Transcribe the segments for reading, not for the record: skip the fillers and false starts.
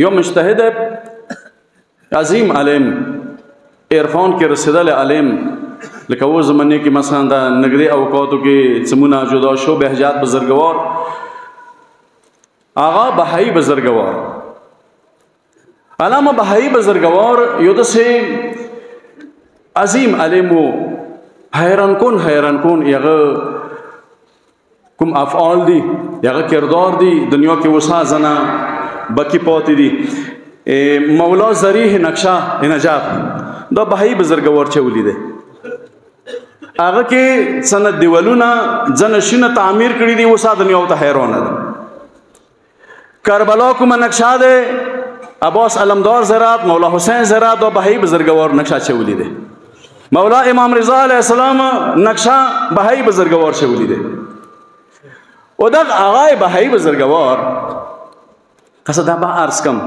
یو مجتهد عظیم عالم عرفان کې رسېدلی عالم لکه اوس زمانې کې مثلا د نږدې اوقاتو کې څمونه جدا شو بهجات بزرګوار آغا بهایی بزرګوار علامه بهایی بزرګوار یو داسې عظیم عالم و حیران کن یغه کوم افعال دي یغه کردار دي دنیا کې وسا زنه بکی پاتې دي مولا ذریح نقشه نجات دا بهایی بزرګوار چې ولیده هغه کې سند دیوالونه ځنشینه تعمیر کړي دي وسا دنیا ته حیرانه ده کربلا کوم نقشه ده عباس علمدار زراعت مولا حسین زراعت دا بهایی بزرګوار نقشه چې ولیده مولا امام رضا علیه السلام نقشه بهایی بزرګوار چې ولیده او دا آغای بهایی بزرګوار قصد با عرض کم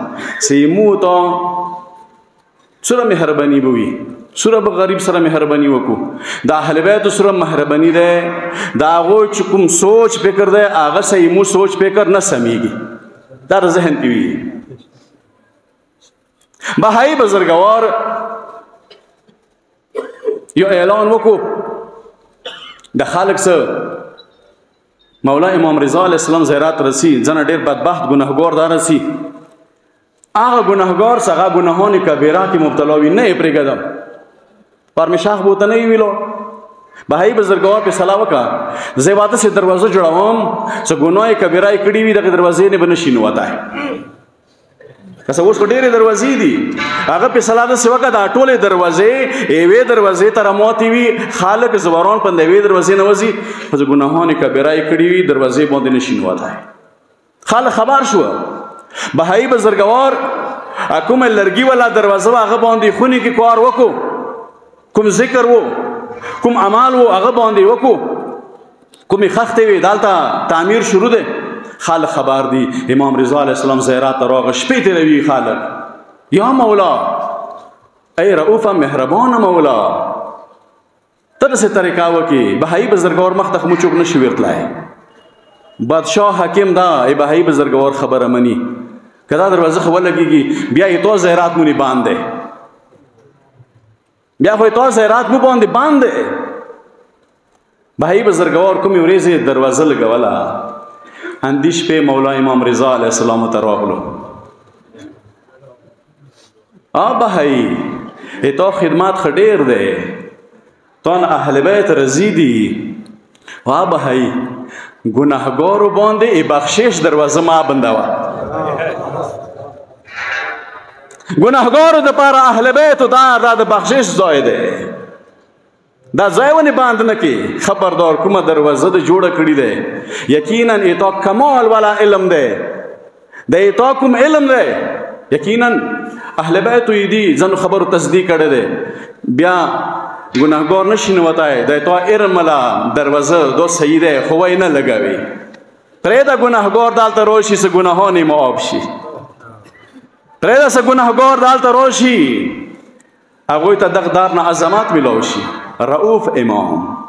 سیمو تا سره مهربانی بوي سره به غریب سره مهربانی وکړو دا اهل بیت سره مهربانی ده دا هغوی چې کوم سوچ فکر ده هغه سیمو سوچ فکر نه سمیږي دا ذهن کې وي بهایی بزرګوار یو اعلان وکړو د خالق سره مولا امام رضا علیه السلام زیارت رسی ځنه ډېر بدبخت ګناهګار دا رسی هغه ګناهګار څنګه ګناهان کبیره کې مبتلا وي نه یې پرېږدم پرمیشاخ بوته نه یې ویلو بهایی بزرګوار په صلاح وکړه زه واده سي دروازه جوړوم چې ګناه کبیره یې کړې وي دغه دروازې نه به نشي نوتی کسه اوس ډېرې دروازې دي هغه په صلاح داسې وکړه دا ټولې دروازې یوې دروازې ته راماتې وي خالق زباران په یوې دروازې نه وځي چې ګناهان کبیره یې کړې وي دروازې باندې نشي نوتی خالق خبر شو بهایی بزرګوار کومه لرګي والا دروازه هغه باندې خونې کې کار وکړو کوم ذکر وو کوم عمل وو هغه باندې وکړو کومې خښتې وې دلته تعمیر شروع ده خالق خبر دی امام رضا علیه السلام زیارت راغ شپې تیروي خالق یا مولا ای رؤوفه مهربانه مولا ته داسې طریقه وکړي بهایی بزرګوار مخ ته خو مو څوک نشي ورتلی بادشاه حکیم دا ای بهایی بزرګوار خبره مني که دا دروازه خو ولګېږي بیا یې تو زیارت مو نه باندې بیا خو یې تو زیارت مو باندې باندې بهایی بزرګوار کومې ورځې دروازه لګوله اندیش پہ مولا امام رضا علیہ السلام تراغلو بهایی تو خدمات خډیر ده تون اهل بیت رضی دي بهایی گناهګارو باندې بخشش دروازه ما بندوا گناهګارو د پاره اهل بیت دا د بخشش ځای ده دا ځای ونې باندې نه کې خبردار کومه دروازه د جوړه کړې ده یقینا ایتا کمال والا علم ده د ایتا کوم علم ده یقینا اهل بیت یې دي ځنو خبرو تصدیق کړی ده بیا ګناهګار نشي نوتی د ایتا ارمله دروازه دو صحیح ده خو وی نه لګوي پرېږده ګناهګار دلته راشي څه ګناهان یې معاف شي پرېږده څه ګناهګار دلته راشي هغوی ته دغه دار نه عظمت میلاو شي رؤوف امام